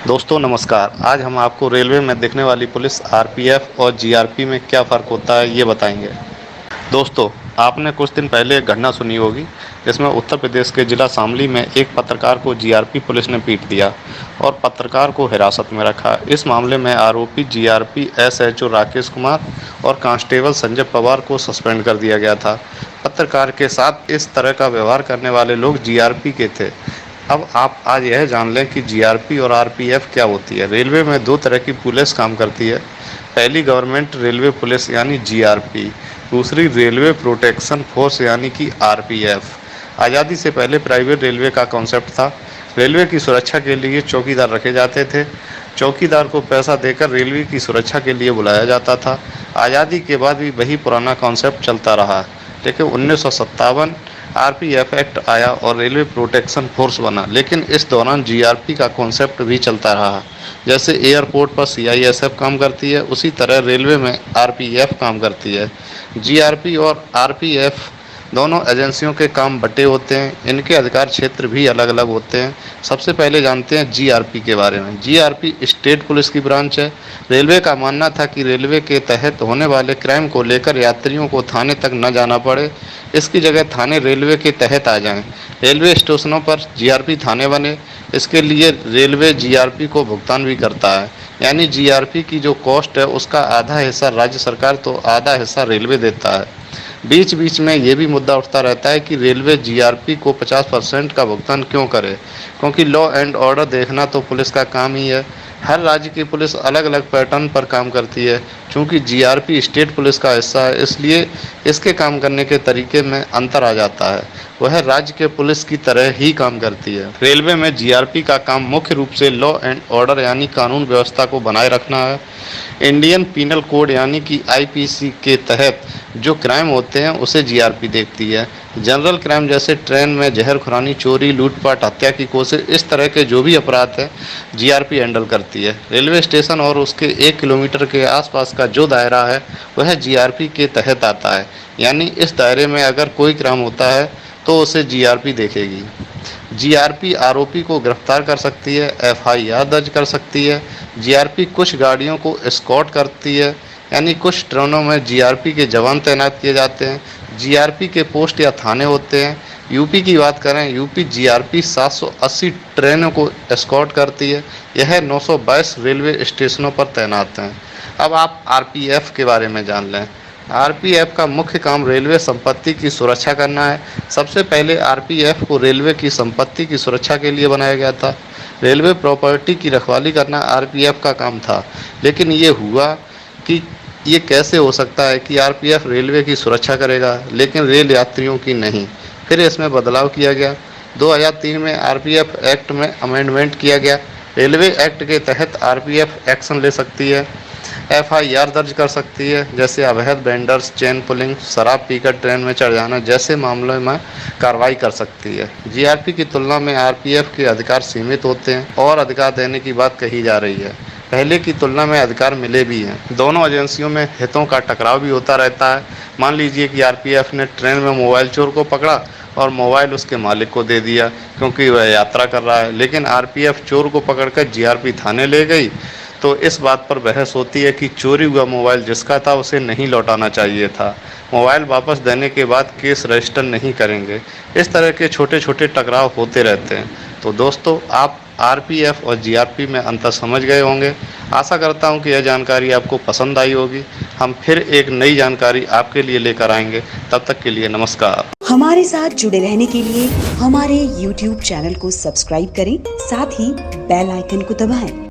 दोस्तों नमस्कार। आज हम आपको रेलवे में दिखने वाली पुलिस आरपीएफ और जीआरपी में क्या फ़र्क होता है ये बताएंगे। दोस्तों, आपने कुछ दिन पहले एक घटना सुनी होगी जिसमें उत्तर प्रदेश के जिला शामली में एक पत्रकार को जीआरपी पुलिस ने पीट दिया और पत्रकार को हिरासत में रखा। इस मामले में आरोपी जीआरपी एसएचओ राकेश कुमार और कांस्टेबल संजय पवार को सस्पेंड कर दिया गया था। पत्रकार के साथ इस तरह का व्यवहार करने वाले लोग जीआरपी के थे। अब आप आज यह जान लें कि जीआरपी और आरपीएफ क्या होती है। रेलवे में दो तरह की पुलिस काम करती है। पहली गवर्नमेंट रेलवे पुलिस यानी जीआरपी, दूसरी रेलवे प्रोटेक्शन फोर्स यानी कि आरपीएफ। आज़ादी से पहले प्राइवेट रेलवे का कॉन्सेप्ट था। रेलवे की सुरक्षा के लिए चौकीदार रखे जाते थे। चौकीदार को पैसा देकर रेलवे की सुरक्षा के लिए बुलाया जाता था। आज़ादी के बाद भी वही पुराना कॉन्सेप्ट चलता रहा, लेकिन 1957 आरपीएफ एक्ट आया और रेलवे प्रोटेक्शन फोर्स बना। लेकिन इस दौरान जीआरपी का कॉन्सेप्ट भी चलता रहा। जैसे एयरपोर्ट पर सीआईएसएफ काम करती है, उसी तरह रेलवे में आरपीएफ काम करती है। जीआरपी और आरपीएफ दोनों एजेंसियों के काम बटे होते हैं। इनके अधिकार क्षेत्र भी अलग अलग होते हैं। सबसे पहले जानते हैं जीआरपी के बारे में। जीआरपी स्टेट पुलिस की ब्रांच है। रेलवे का मानना था कि रेलवे के तहत होने वाले क्राइम को लेकर यात्रियों को थाने तक न जाना पड़े, इसकी जगह थाने रेलवे के तहत आ जाएं। रेलवे स्टेशनों पर जीआरपी थाने बने। इसके लिए रेलवे जीआरपी को भुगतान भी करता है, यानी जीआरपी की जो कॉस्ट है उसका आधा हिस्सा राज्य सरकार तो आधा हिस्सा रेलवे देता है। बीच बीच में ये भी मुद्दा उठता रहता है कि रेलवे जीआरपी को 50% का भुगतान क्यों करे, क्योंकि लॉ एंड ऑर्डर देखना तो पुलिस का काम ही है। हर राज्य की पुलिस अलग अलग पैटर्न पर काम करती है। चूँकि जीआरपी स्टेट पुलिस का हिस्सा है, इसलिए इसके काम करने के तरीके में अंतर आ जाता है। वह राज्य के पुलिस की तरह ही काम करती है। रेलवे में जीआरपी का काम मुख्य रूप से लॉ एंड ऑर्डर यानी कानून व्यवस्था को बनाए रखना है। इंडियन पीनल कोड यानी कि आईपीसी के तहत जो क्राइम होते हैं उसे जीआरपी देखती है। जनरल क्राइम जैसे ट्रेन में जहर खुरानी, चोरी, लूटपाट, हत्या की कोशिश, इस तरह के जो भी अपराध हैं जीआरपी हैंडल करती है। रेलवे स्टेशन और उसके 1 किलोमीटर के आसपास का जो दायरा है वह जीआरपी के तहत आता है, यानी इस दायरे में अगर कोई क्राइम होता है तो उसे जीआरपी देखेगी। जीआरपी आरोपी को गिरफ्तार कर सकती है, एफआईआर दर्ज कर सकती है। जीआरपी कुछ गाड़ियों को एस्कॉर्ट करती है, यानी कुछ ट्रेनों में जीआरपी के जवान तैनात किए जाते हैं। जीआरपी के पोस्ट या थाने होते हैं। यूपी की बात करें, यूपी जीआरपी 780 ट्रेनों को एस्कॉर्ट करती है। यह 922 रेलवे स्टेशनों पर तैनात हैं। अब आप आरपीएफ के बारे में जान लें। आरपीएफ का मुख्य काम रेलवे संपत्ति की सुरक्षा करना है। सबसे पहले आरपीएफ को रेलवे की संपत्ति की सुरक्षा के लिए बनाया गया था। रेलवे प्रॉपर्टी की रखवाली करना आरपीएफ का काम था। लेकिन ये हुआ कि ये कैसे हो सकता है कि आरपीएफ रेलवे की सुरक्षा करेगा लेकिन रेल यात्रियों की नहीं। फिर इसमें बदलाव किया गया। 2003 में आरपीएफ एक्ट में अमेंडमेंट किया गया। रेलवे एक्ट के तहत आरपीएफ एक्शन ले सकती है, एफआईआर दर्ज कर सकती है, जैसे अवैध वेंडर्स, चेन पुलिंग, शराब पीकर ट्रेन में चढ़ जाना जैसे मामलों में कार्रवाई कर सकती है। जीआरपी की तुलना में आरपीएफ के अधिकार सीमित होते हैं और अधिकार देने की बात कही जा रही है। पहले की तुलना में अधिकार मिले भी हैं। दोनों एजेंसियों में हितों का टकराव भी होता रहता है। मान लीजिए कि आरपीएफ ने ट्रेन में मोबाइल चोर को पकड़ा और मोबाइल उसके मालिक को दे दिया क्योंकि वह यात्रा कर रहा है, लेकिन आरपीएफ चोर को पकड़कर जीआरपी थाने ले गई तो इस बात पर बहस होती है कि चोरी हुआ मोबाइल जिसका था उसे नहीं लौटाना चाहिए था। मोबाइल वापस देने के बाद केस रजिस्टर नहीं करेंगे। इस तरह के छोटे छोटे टकराव होते रहते हैं। तो दोस्तों, आप आरपीएफ और जीआरपी में अंतर समझ गए होंगे। आशा करता हूं कि यह जानकारी आपको पसंद आई होगी। हम फिर एक नई जानकारी आपके लिए लेकर आएंगे। तब तक के लिए नमस्कार। हमारे साथ जुड़े रहने के लिए हमारे YouTube चैनल को सब्सक्राइब करें, साथ ही बेल आइकन को दबाएं।